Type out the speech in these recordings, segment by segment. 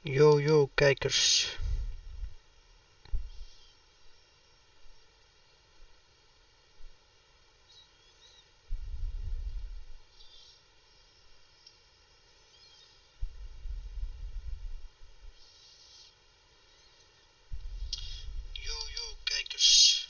Yo, yo, kijkers. Yo, yo, kijkers.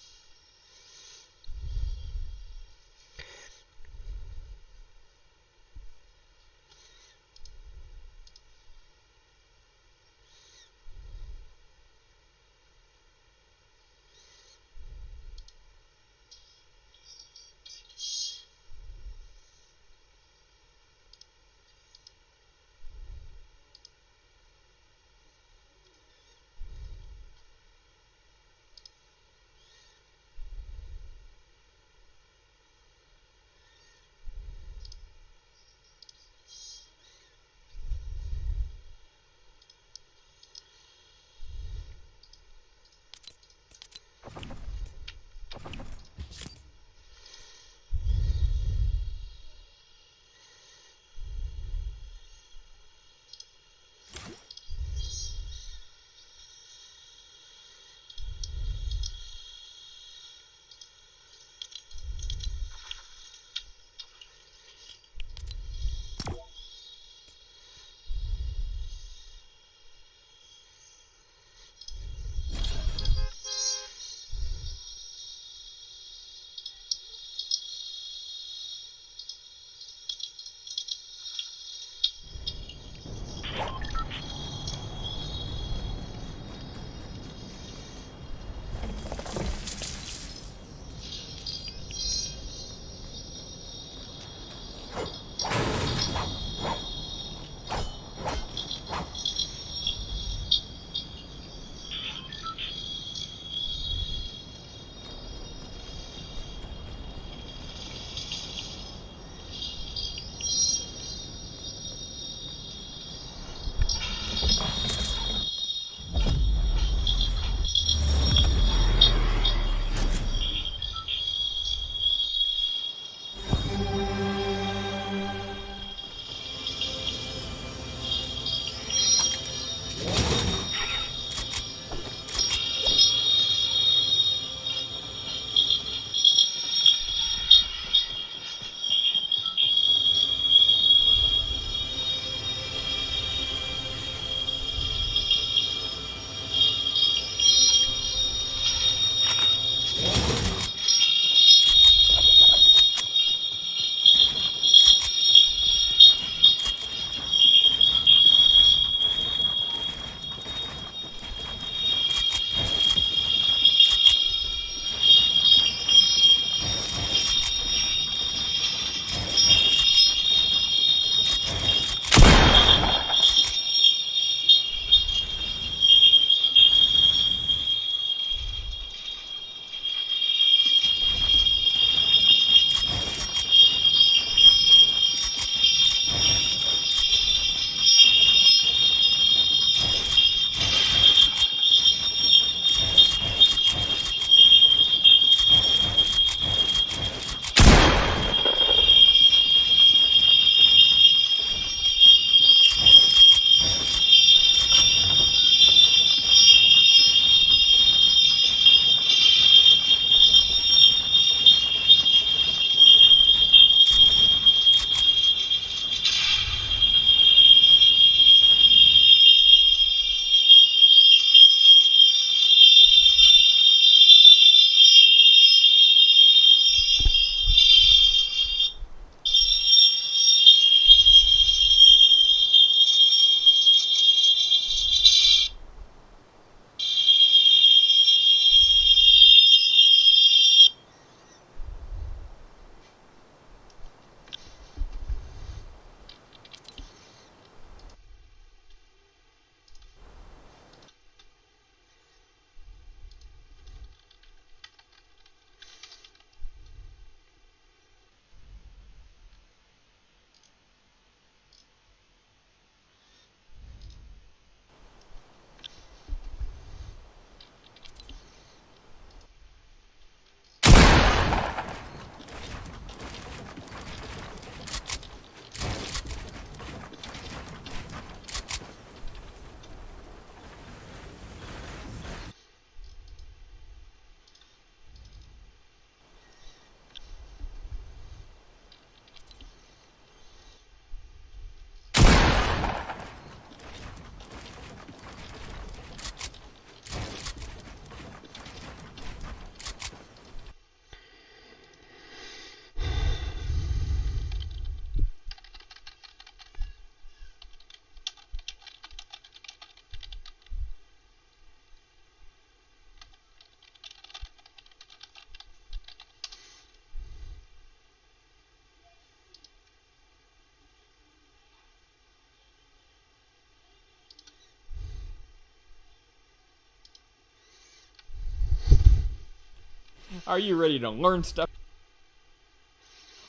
Are you ready to learn stuff?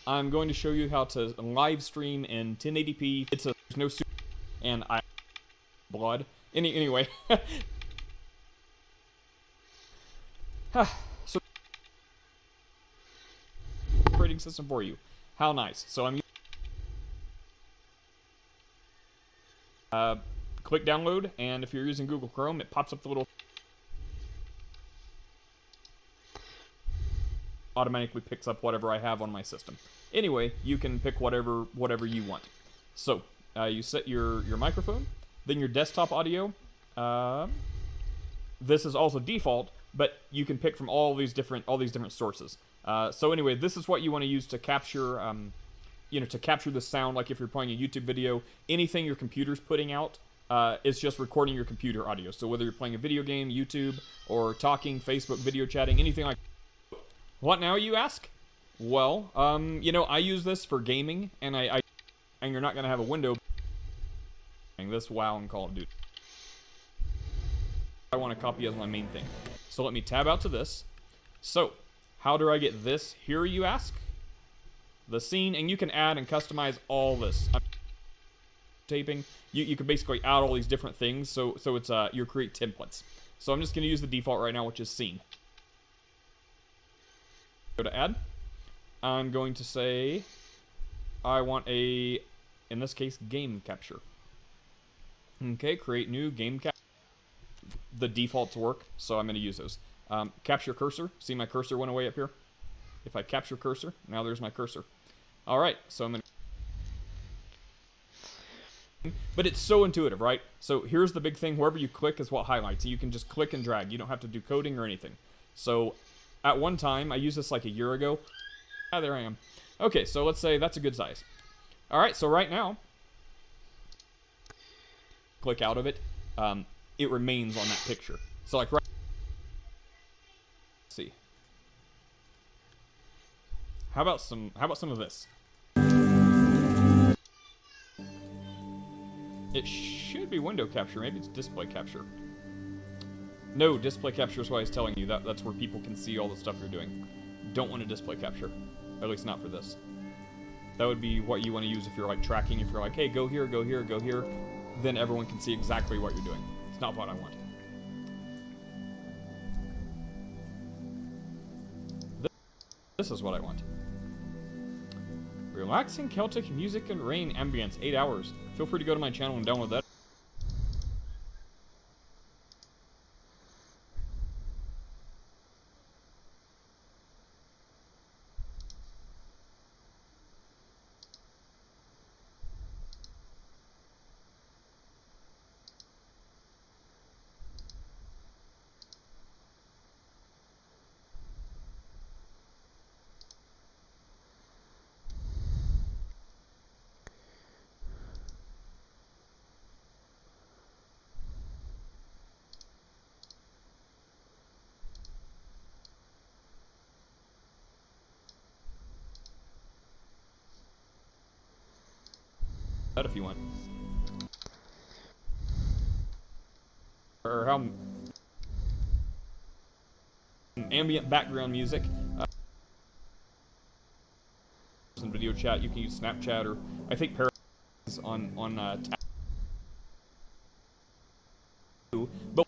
I'm going to show you how to live stream in 1080p. There's no super, and I blood. Anyway. So operating system for you. How nice. So I'm click download, and if you're using Google Chrome, it pops up the little automatically picks up whatever I have on my system. Anyway, you can pick whatever you want. So you set your microphone, then your desktop audio. This is also default, but you can pick from all these different sources. So anyway, this is what you want to use to capture, to capture the sound. Like if you're playing a YouTube video, anything your computer's putting out is just recording your computer audio. So whether you're playing a video game, YouTube, or talking, Facebook, video chatting, anything like. What now, you ask? Well, I use this for gaming, and and you're not gonna have a window. This WoW and Call of Duty. I want to copy as my main thing. So let me tab out to this. So, how do I get this here, you ask? The scene, and you can add and customize all this. Taping, you can basically add all these different things. So it's you create templates. So I'm just gonna use the default right now, which is scene. Go to add. I'm going to say I want in this case, game capture. Okay, create new game capture. The defaults work, so I'm going to use those. Capture cursor. See, my cursor went away up here. If I capture cursor, now there's my cursor. All right, so I'm going to. But it's so intuitive, right? So here's the big thing. Wherever you click is what highlights. You can just click and drag. You don't have to do coding or anything. So at one time, I used this like a year ago. Ah, there I am. Okay, so let's say that's a good size. All right, so right now, click out of it. It remains on that picture. So like right. Let's see. How about some of this? It should be window capture. Maybe it's display capture. No, display capture is what I was telling you. That's where people can see all the stuff you're doing. Don't want to display capture. At least not for this. That would be what you want to use if you're like tracking. If you're like, hey, go here, go here, go here. Then everyone can see exactly what you're doing. It's not what I want. This is what I want. Relaxing Celtic music and rain ambience, 8 hours. Feel free to go to my channel and download that. If you want. Or how ambient background music. In video chat, you can use Snapchat or I think on but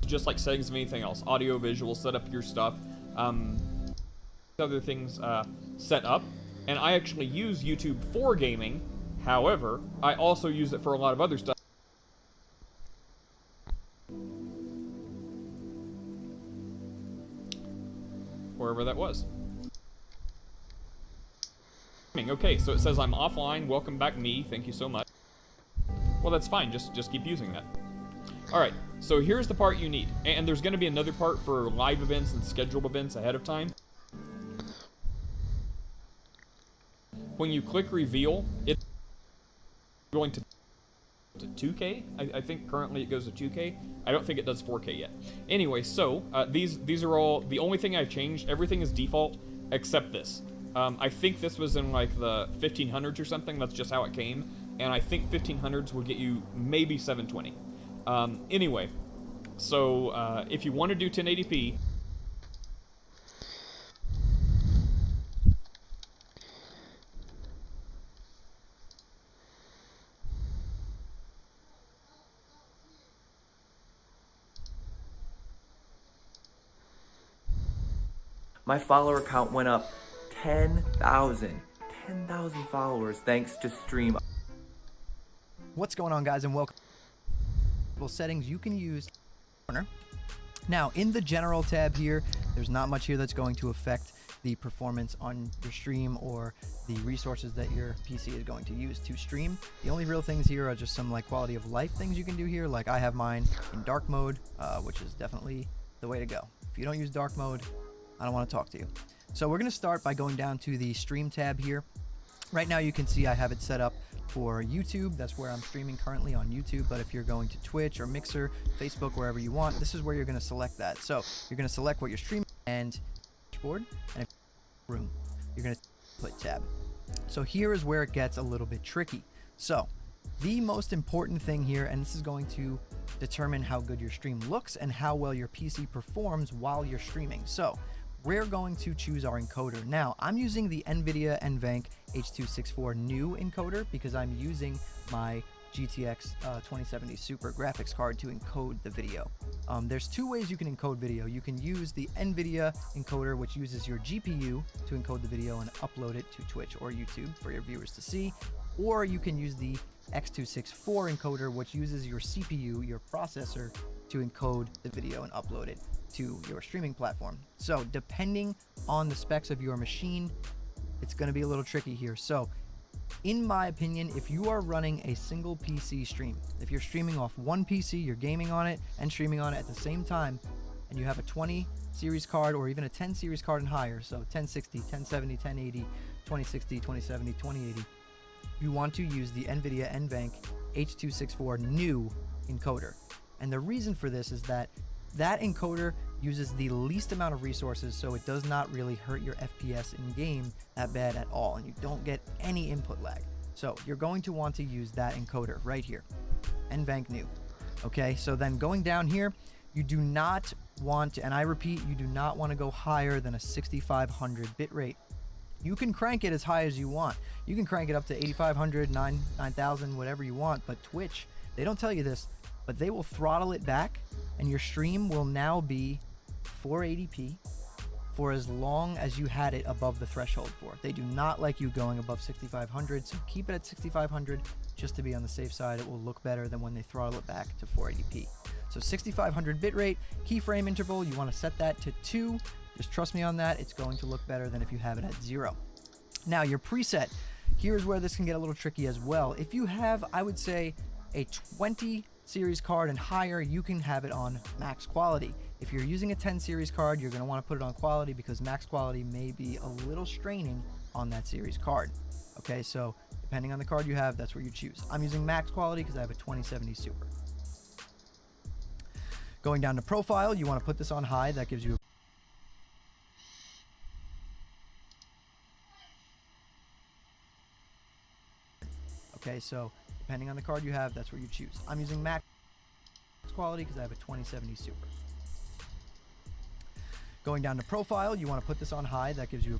just like settings of anything else, audio, visual, set up your stuff, other things set up, and I actually use YouTube for gaming. However, I also use it for a lot of other stuff. Wherever that was. Okay, so it says I'm offline. Welcome back, me. Thank you so much. Well, that's fine. Just keep using that. All right, so here's the part you need. And there's going to be another part for live events and scheduled events ahead of time. When you click reveal, it's going to 2K. I think currently it goes to 2K. I don't think it does 4K yet. Anyway, so these are all the only thing I've changed. Everything is default except this. I think this was in like the 1500s or something. That's just how it came. And I think 1500s will get you maybe 720. Anyway, so if you want to do 1080p, My follower count went up 10,000 followers thanks to stream. What's going on, guys, and welcome to settings you can use. Now, in the general tab here, there's not much here that's going to affect the performance on your stream or the resources that your PC is going to use to stream. The only real things here are just some like quality of life things you can do here. Like I have mine in dark mode, which is definitely the way to go. If you don't use dark mode, I don't want to talk to you. So we're going to start by going down to the stream tab here. Right now you can see I have it set up for YouTube. That's where I'm streaming currently on YouTube. But if you're going to Twitch or Mixer, Facebook, wherever you want, this is where you're going to select that. So you're going to select what you're streaming and dashboard, and if room, you're going to click tab. So here is where it gets a little bit tricky. So the most important thing here, and this is going to determine how good your stream looks and how well your PC performs while you're streaming. So we're going to choose our encoder. Now, I'm using the NVIDIA NVENC H.264 new encoder because I'm using my GTX 2070 Super graphics card to encode the video. There's two ways you can encode video. You can use the NVIDIA encoder, which uses your GPU to encode the video and upload it to Twitch or YouTube for your viewers to see. Or you can use the X264 encoder, which uses your CPU, your processor, to encode the video and upload it to your streaming platform. So depending on the specs of your machine, it's going to be a little tricky here. So in my opinion, if you are running a single PC stream, if you're streaming off one PC, you're gaming on it and streaming on it at the same time, and you have a 20 series card or even a 10 series card and higher, so 1060, 1070, 1080, 2060, 2070, 2080, you want to use the NVIDIA NVENC H.264 new encoder. And the reason for this is that encoder uses the least amount of resources, so it does not really hurt your FPS in game that bad at all, and you don't get any input lag. So you're going to want to use that encoder right here, NVENC new. Okay, so then going down here, you do not want to, and I repeat, you do not want to go higher than a 6500 bitrate. You can crank it as high as you want. You can crank it up to 8500, 9000, whatever you want, but Twitch, they don't tell you this, but they will throttle it back, and your stream will now be 480p for as long as you had it above the threshold for. They do not like you going above 6500, so keep it at 6500 just to be on the safe side. It will look better than when they throttle it back to 480p. So 6500 bitrate, keyframe interval, you want to set that to 2. Just trust me on that. It's going to look better than if you have it at 0. Now your preset, here's where this can get a little tricky as well. If you have, I would say, a 20 series card and higher, you can have it on max quality. If you're using a 10 series card, you're going to want to put it on quality because max quality may be a little straining on that series card. Okay, so depending on the card you have, that's where you choose. I'm using max quality because I have a 2070 Super. Going down to profile, you want to put this on high. That gives you okay, so depending on the card you have, that's where you choose. I'm using max quality because I have a 2070 Super. Going down to profile, you want to put this on high. That gives you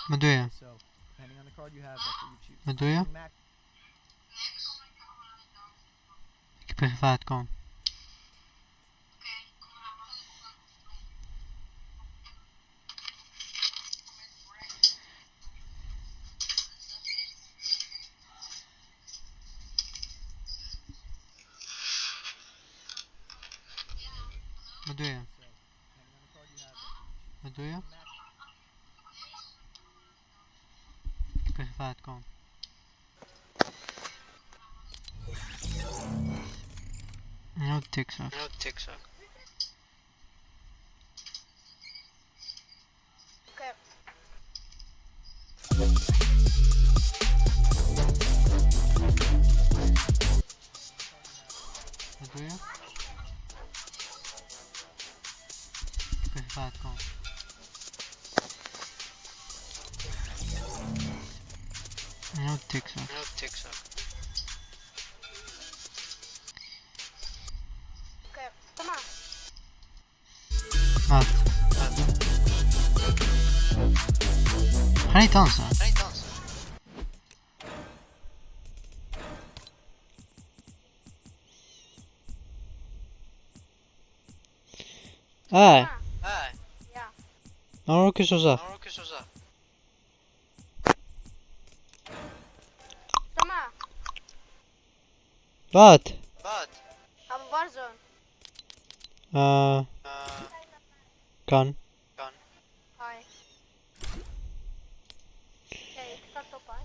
Maduya. so depending on the card you have, that's what you choose. Maduya. I'm using max Private com. Vad doe je? So, depending on the card you have, that's Wat doe je? max. Ik ben gevaarlijk kom. No tikzak. No tikzak. Okay. Wat doe je? Ik ben gevaarlijk kom. No tikzak. No tikzak. Okay. Kom maar. Wat? Ga niet dansen. Ga niet dansen. Hé, Hé, Ja. waarom ook je zo zacht? waarom ook je zo zacht? Kom maar. Wat? Wat? Gaan we warzone. Kan. Kan. Hi. Oké, ik start op, hè.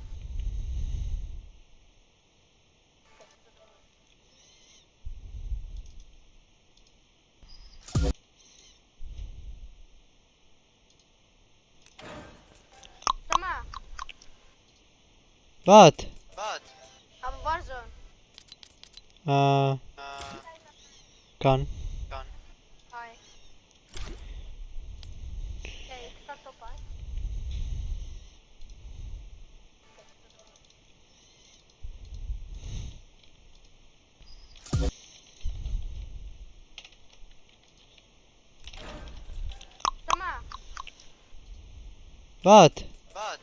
Kom maar. Wat? Wat? Gaan we warzone. Kan. Kan. Hi. Oké, ik start op, hè. Kom maar. Wat? Wat?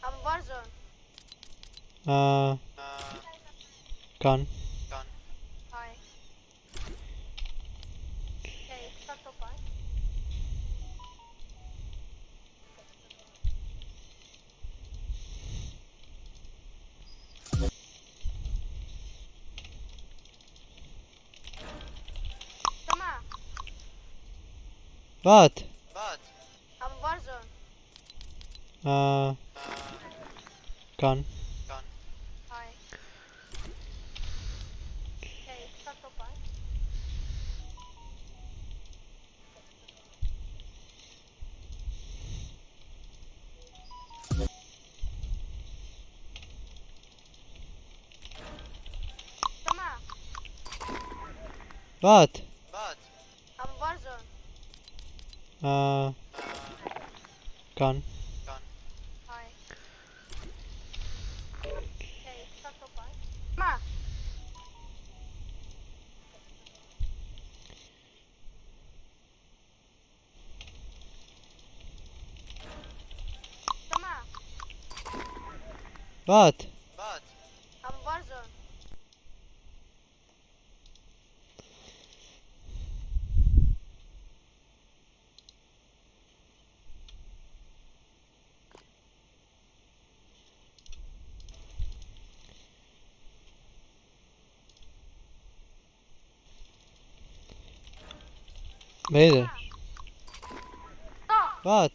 Gaan we warzone. Kan. Kan. Hi. Oké, ik start op, hè. Kom maar. Wat? Wat? Gaan we warzone. Kan. Kan. Hi. Oké, ik start op, hè. Kom maar. Wat? Wat? Gaan we warzone. Kan. Kan. Hi. Oké, ik start op, hè. Kom maar. Kom maar. Wat? Wat? Gaan we warzone. Ben je er? Stop. Wat?